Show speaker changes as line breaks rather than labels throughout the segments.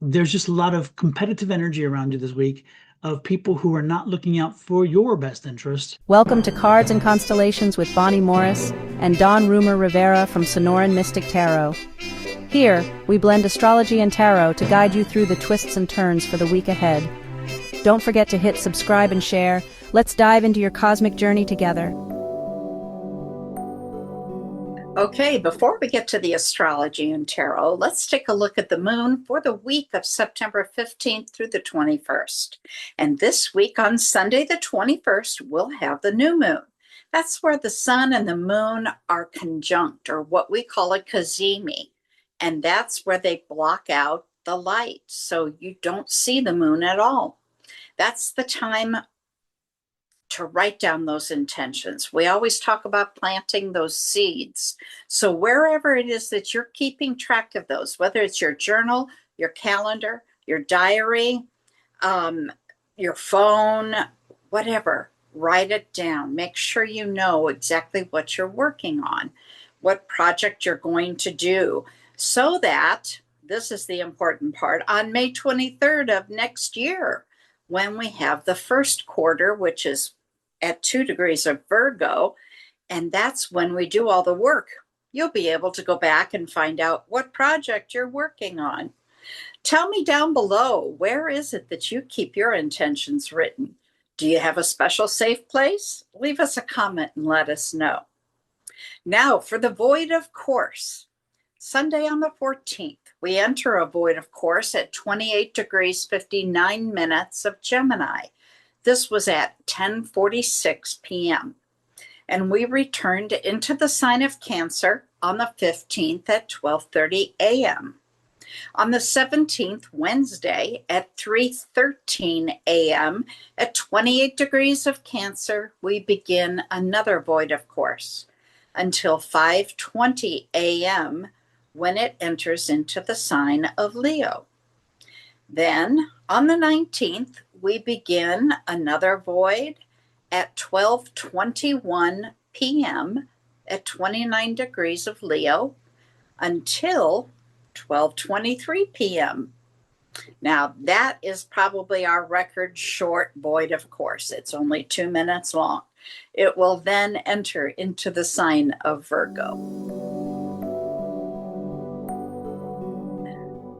there's just a lot of competitive energy around you this week of people who are not looking out for your best interest.
Welcome to Cards and Constellations with Bonnie Morris and Don Rumor Rivera from Sonoran Mystic Tarot. Here, we blend astrology and tarot to guide you through the twists and turns for the week ahead. Don't forget to hit subscribe and share. Let's dive into your cosmic journey together.
Okay, before we get to the astrology and tarot, let's take a look at the moon for the week of September 15th through the 21st. And this week on Sunday the 21st, we'll have the new moon. That's where the sun and the moon are conjunct, or what we call a cazimi. And that's where they block out the light, so you don't see the moon at all. That's the time to write down those intentions. We always talk about planting those seeds. So wherever it is that you're keeping track of those, whether it's your journal, your calendar, your diary, your phone, whatever, write it down. Make sure you know exactly what you're working on, what project you're going to do, so that, this is the important part, on May 23rd of next year, when we have the first quarter, which is at 2 degrees of Virgo, and that's when we do all the work. You'll be able to go back and find out what project you're working on. Tell me down below, where is it that you keep your intentions written? Do you have a special safe place? Leave us a comment and let us know. Now for the void of course. Sunday on the 14th, we enter a void of course at 28 degrees 59 minutes of Gemini. This was at 10:46 p.m. And we returned into the sign of Cancer on the 15th at 12:30 a.m. On the 17th, Wednesday, at 3:13 a.m., at 28 degrees of Cancer, we begin another void of course until 5:20 a.m., when it enters into the sign of Leo. Then, on the 19th, we begin another void at 12:21 p.m. at 29 degrees of Leo until 12:23 p.m. Now, that is probably our record short void of course. It's only 2 minutes long. It will then enter into the sign of Virgo.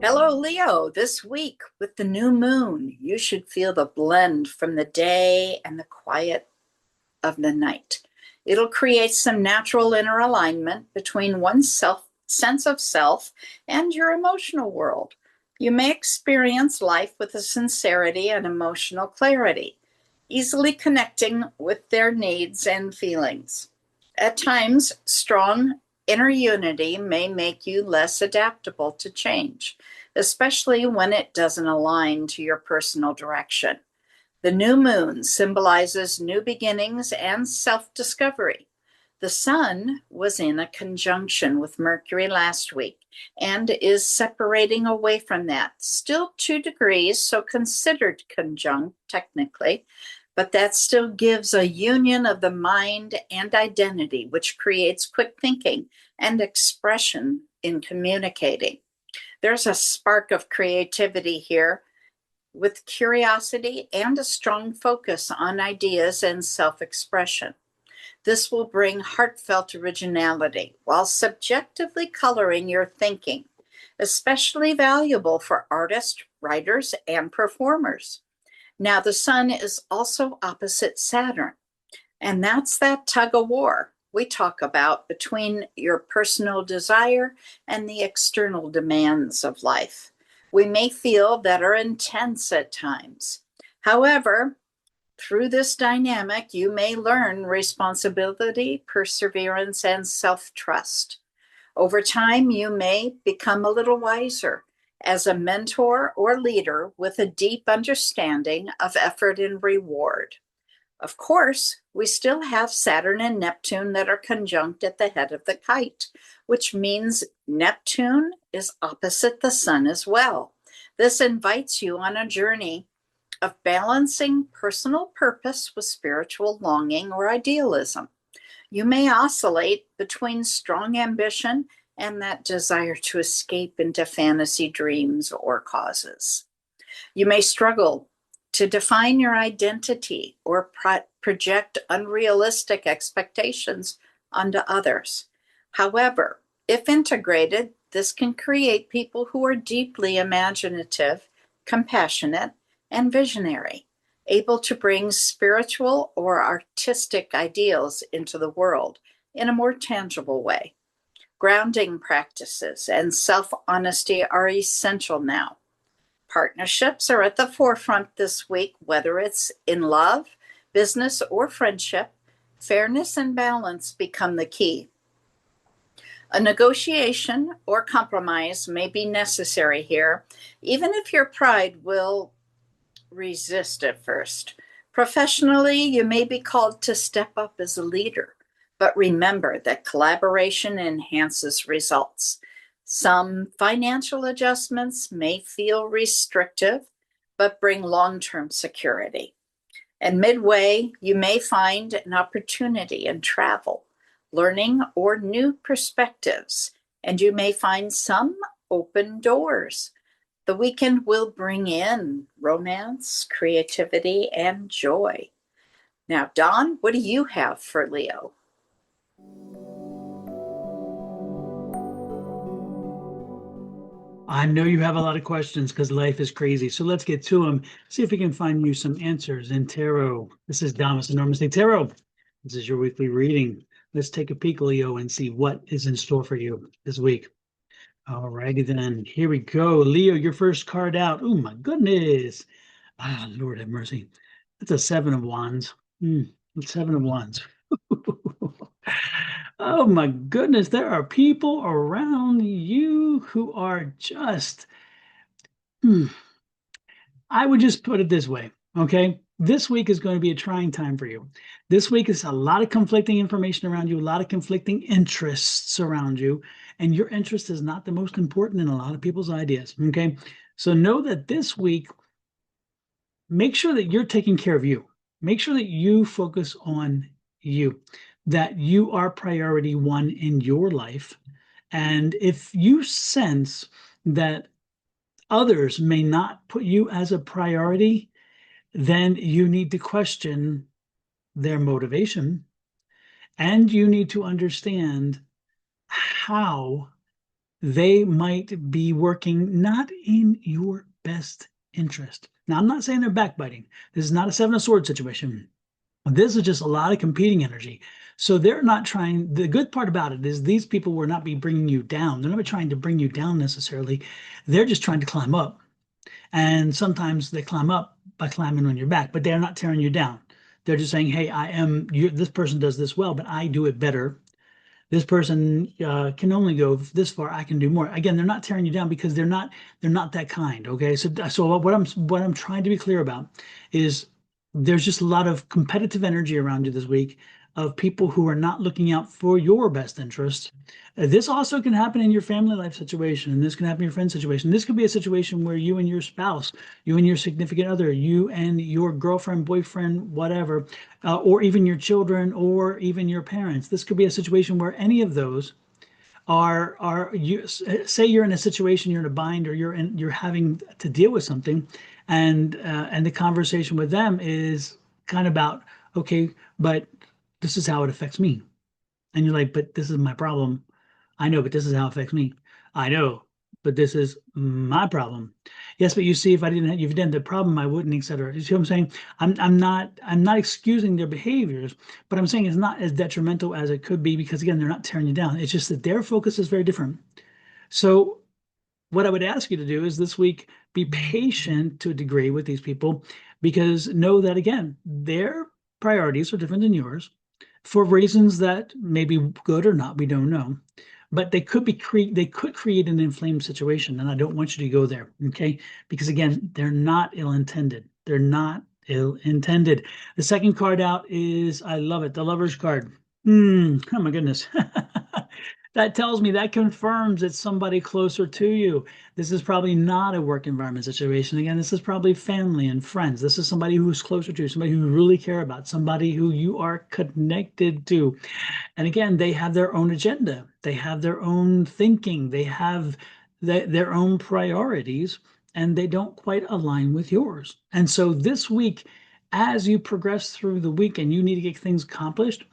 Hello, Leo. This week with the new moon, you should feel the blend from the day and the quiet of the night. It'll create some natural inner alignment between one's sense of self and your emotional world. You may experience life with a sincerity and emotional clarity, easily connecting with their needs and feelings. At times, strong inner unity may make you less adaptable to change, especially when it doesn't align to your personal direction. The new moon symbolizes new beginnings and self-discovery. The sun was in a conjunction with Mercury last week and is separating away from that. Still 2 degrees, so considered conjunct technically, but that still gives a union of the mind and identity, which creates quick thinking and expression in communicating. There's a spark of creativity here with curiosity and a strong focus on ideas and self-expression. This will bring heartfelt originality while subjectively coloring your thinking, especially valuable for artists, writers, and performers. Now, the sun is also opposite Saturn, and that's that tug of war we talk about between your personal desire and the external demands of life. We may feel that are intense at times. However, through this dynamic, you may learn responsibility, perseverance, and self-trust. Over time, you may become a little wiser as a mentor or leader with a deep understanding of effort and reward. Of course, we still have Saturn and Neptune that are conjunct at the head of the kite, which means Neptune is opposite the sun as well. This invites you on a journey of balancing personal purpose with spiritual longing or idealism. You may oscillate between strong ambition and that desire to escape into fantasy dreams or causes. You may struggle to define your identity or project unrealistic expectations onto others. However, if integrated, this can create people who are deeply imaginative, compassionate, and visionary, able to bring spiritual or artistic ideals into the world in a more tangible way. Grounding practices and self-honesty are essential now. Partnerships are at the forefront this week, whether it's in love, business, or friendship. Fairness and balance become the key. A negotiation or compromise may be necessary here, even if your pride will resist at first. Professionally, you may be called to step up as a leader, but remember that collaboration enhances results. Some financial adjustments may feel restrictive, but bring long-term security. And midway, you may find an opportunity in travel, learning, or new perspectives, and you may find some open doors. The weekend will bring in romance, creativity, and joy. Now, Dawn, what do you have for Leo?
I know you have a lot of questions because life is crazy. So let's get to them. See if we can find you some answers in tarot. This is Damas Enormously Tarot. This is your weekly reading. Let's take a peek, Leo, and see what is in store for you this week. All righty then. Here we go. Leo, your first card out. Oh, my goodness. Ah, Lord have mercy. That's a 7 of Wands. 7 of Wands. Oh my goodness, there are people around you who are just, I would just put it this way, okay? This week is going to be a trying time for you. This week is a lot of conflicting information around you, a lot of conflicting interests around you, and your interest is not the most important in a lot of people's ideas, okay? So know that this week, make sure that you're taking care of you. Make sure that you focus on you, that you are priority one in your life. And if you sense that others may not put you as a priority, then you need to question their motivation. And you need to understand how they might be working not in your best interest. Now, I'm not saying they're backbiting. This is not a 7 of Swords situation. This is just a lot of competing energy. So they're not trying. The good part about it is these people will not be bringing you down. They're not trying to bring you down necessarily. They're just trying to climb up. And sometimes they climb up by climbing on your back, but they're not tearing you down. They're just saying, hey, this person does this well, but I do it better. This person can only go this far. I can do more. Again, they're not tearing you down because they're not that kind. Okay, so what I'm trying to be clear about is there's just a lot of competitive energy around you this week of people who are not looking out for your best interest. This also can happen in your family life situation, and this can happen in your friend situation. This could be a situation where you and your spouse, you and your significant other, you and your girlfriend, boyfriend, whatever, or even your children, or even your parents. This could be a situation where any of those are you say you're in a situation, you're in a bind, or you're having to deal with something, and the conversation with them is kind of about, okay, but this is how it affects me. And you're like, but this is my problem. I know, but this is how it affects me. I know, but this is my problem. Yes, but you see, if you didn't have the problem, I wouldn't, etc. You see what I'm saying? I'm not excusing their behaviors, but I'm saying it's not as detrimental as it could be because again, they're not tearing you down. It's just that their focus is very different. So what I would ask you to do is this week, be patient to a degree with these people because know that again, their priorities are different than yours for reasons that may be good or not, we don't know. But they could create an inflamed situation, and I don't want you to go there, okay? Because again, they're not ill-intended. They're not ill-intended. The second card out is, I love it, the Lover's card. Oh my goodness. That tells me, that confirms it's somebody closer to you. This is probably not a work environment situation. Again, this is probably family and friends. This is somebody who's closer to you, somebody who you really care about, somebody who you are connected to. And again, they have their own agenda. They have their own thinking. They have their own priorities, and they don't quite align with yours. And so this week, as you progress through the week and you need to get things accomplished,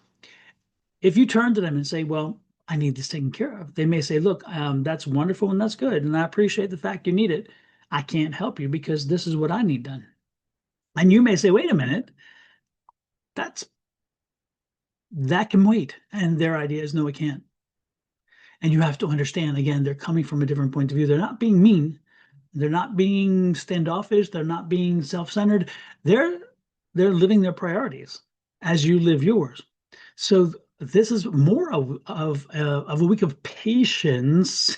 if you turn to them and say, well, I need this taken care of, they may say, look, that's wonderful and that's good. And I appreciate the fact you need it. I can't help you because this is what I need done. And you may say, wait a minute, that's that can wait. And their idea is, no, it can't. And you have to understand, again, they're coming from a different point of view. They're not being mean. They're not being standoffish. They're not being self-centered. They're they're living their priorities as you live yours. So this is more of a week of patience,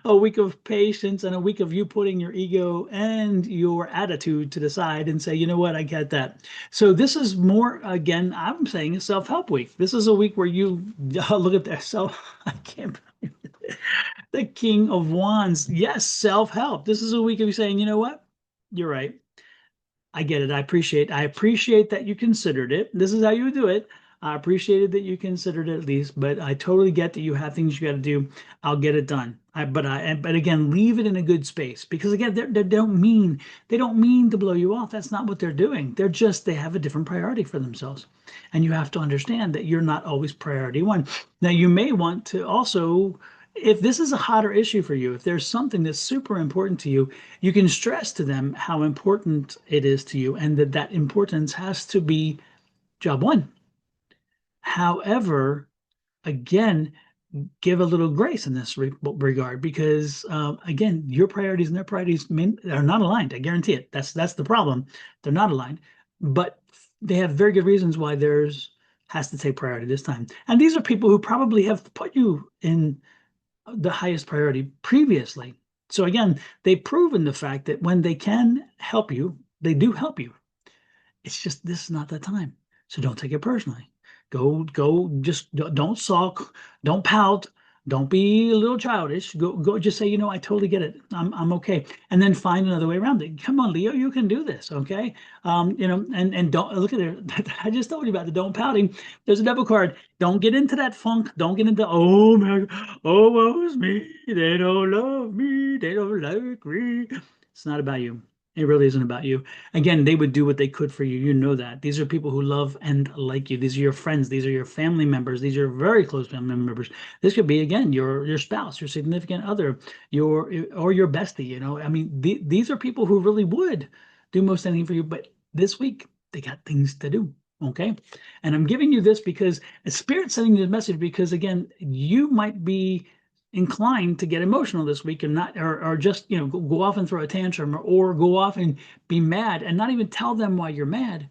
a week of patience, and a week of you putting your ego and your attitude to the side and say, you know what, I get that. So this is more, again, I'm saying a self-help week. This is a week where you look at that self. I can't believe it. The King of Wands. Yes, self-help. This is a week of you saying, you know what, you're right. I get it. I appreciate that you considered it. This is how you would do it. I appreciated that you considered it at least, but I totally get that you have things you got to do. I'll get it done. But again, leave it in a good space, because again, they don't mean to blow you off. That's not what they're doing. They have a different priority for themselves, and you have to understand that you're not always priority one. Now, you may want to also, if this is a hotter issue for you, if there's something that's super important to you, you can stress to them how important it is to you, and that importance has to be job one. However, again, give a little grace in this regard, because again, your priorities and their priorities are not aligned. I guarantee it. That's the problem. They're not aligned, but they have very good reasons why theirs has to take priority this time. And these are people who probably have put you in the highest priority previously. So again, they've proven the fact that when they can help you, they do help you. It's just this is not the time. So don't take it personally. Go, just don't sulk, don't pout, don't be a little childish. Go, just say, I totally get it. I'm okay. And then find another way around it. Come on, Leo, you can do this, okay? And don't look at it. I just told you about the don't pouting. There's a devil card. Don't get into that funk. Don't get into, oh my, oh, woe is me. They don't love me. They don't like me. It's not about you. It really isn't about you. Again, they would do what they could for you. You know that. These are people who love and like you. These are your friends. These are your family members. These are very close family members. This could be, again, your spouse, your significant other, or your bestie. I mean, these are people who really would do most anything for you. But this week, they got things to do. Okay. And I'm giving you this because Spirit's sending you the message, because again, you might be inclined to get emotional this week and not, or just go off and throw a tantrum, or go off and be mad and not even tell them why you're mad.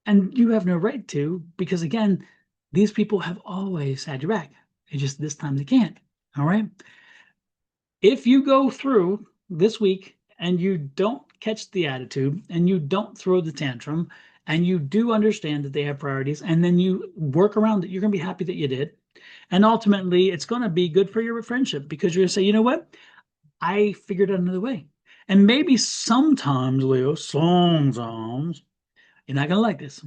And you have no right to, because again, these people have always had your back. It's just this time they can't. All right. If you go through this week and you don't catch the attitude and you don't throw the tantrum, and you do understand that they have priorities, and then you work around it, you're going to be happy that you did. And ultimately, it's going to be good for your friendship, because you're going to say, you know what? I figured out another way. And maybe sometimes, Leo, sometimes, you're not going to like this,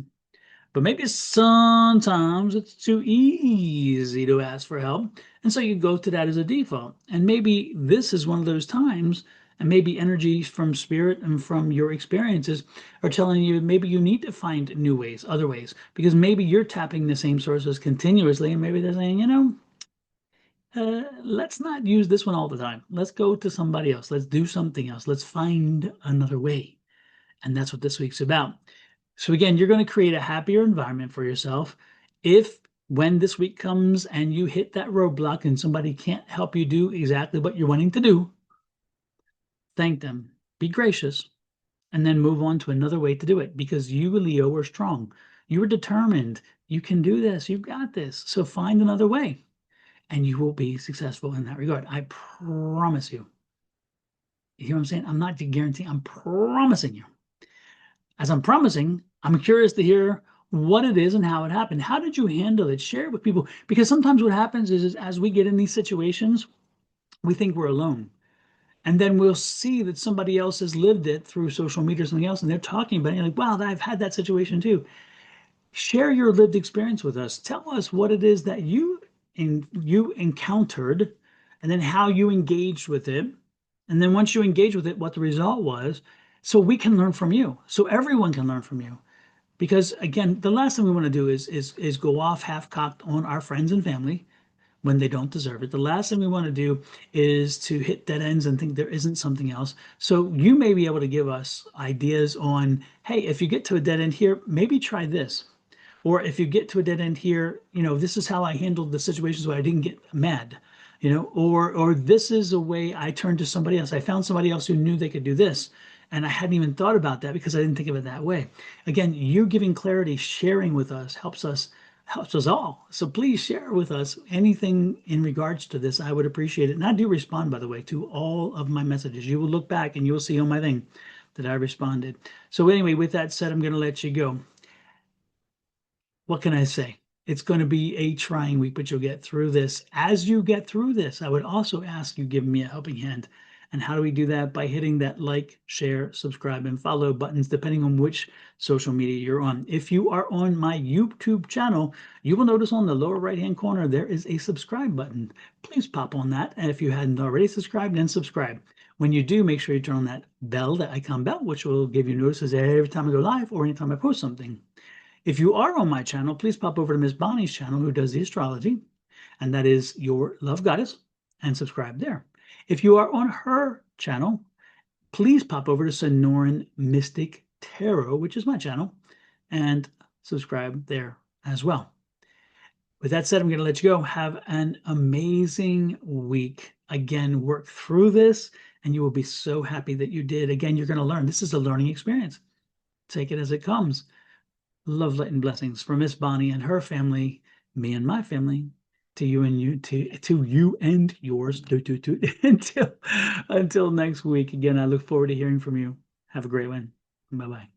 but maybe sometimes it's too easy to ask for help. And so you go to that as a default. And maybe this is one of those times, and maybe energies from spirit and from your experiences are telling you maybe you need to find new ways, other ways, because maybe you're tapping the same sources continuously. And maybe they're saying, let's not use this one all the time. Let's go to somebody else. Let's do something else. Let's find another way. And that's what this week's about. So again, you're going to create a happier environment for yourself. If when this week comes and you hit that roadblock and somebody can't help you do exactly what you're wanting to do, thank them, be gracious, and then move on to another way to do it, because you, Leo, are strong. You are determined. You can do this. You've got this. So find another way, and you will be successful in that regard. I promise you. You hear what I'm saying? I'm not guaranteeing. I'm promising you. As I'm promising, I'm curious to hear what it is and how it happened. How did you handle it? Share it with people. Because sometimes what happens is as we get in these situations, we think we're alone. And then we'll see that somebody else has lived it through social media or something else, and they're talking about it. You're like, wow, I've had that situation too. Share your lived experience with us. Tell us what it is that you encountered, and then how you engaged with it. And then once you engage with it, what the result was, so we can learn from you. So everyone can learn from you. Because again, the last thing we want to do is go off half-cocked on our friends and family when they don't deserve it. The last thing we want to do is to hit dead ends and think there isn't something else. So you may be able to give us ideas on, hey, if you get to a dead end here, maybe try this. Or if you get to a dead end here, this is how I handled the situations where I didn't get mad, or this is a way I turned to somebody else. I found somebody else who knew they could do this. And I hadn't even thought about that because I didn't think of it that way. Again, you giving clarity, sharing with us helps us all. So please share with us anything in regards to this. I would appreciate it. And I do respond, by the way, to all of my messages. You will look back and you will see on my thing that I responded. So anyway, with that said, I'm going to let you go. What can I say? It's going to be a trying week, but you'll get through this. As you get through this, I would also ask you give me a helping hand. And how do we do that? By hitting that like, share, subscribe, and follow buttons, depending on which social media you're on. If you are on my YouTube channel, you will notice on the lower right-hand corner, there is a subscribe button. Please pop on that. And if you hadn't already subscribed, then subscribe. When you do, make sure you turn on that bell, that icon bell, which will give you notices every time I go live or anytime I post something. If you are on my channel, please pop over to Miss Bonnie's channel, who does the astrology, and that is Your Love Goddess, and subscribe there. If you are on her channel, please pop over to Sonoran Mystic Tarot, which is my channel, and subscribe there as well. With that said, I'm going to let you go. Have an amazing week. Again, work through this, and you will be so happy that you did. Again, you're going to learn. This is a learning experience. Take it as it comes. Love, light, and blessings from Miss Bonnie and her family, me and my family, to you and you, to you and yours, until next week. Again, I look forward to hearing from you. Have a great one. Bye-bye.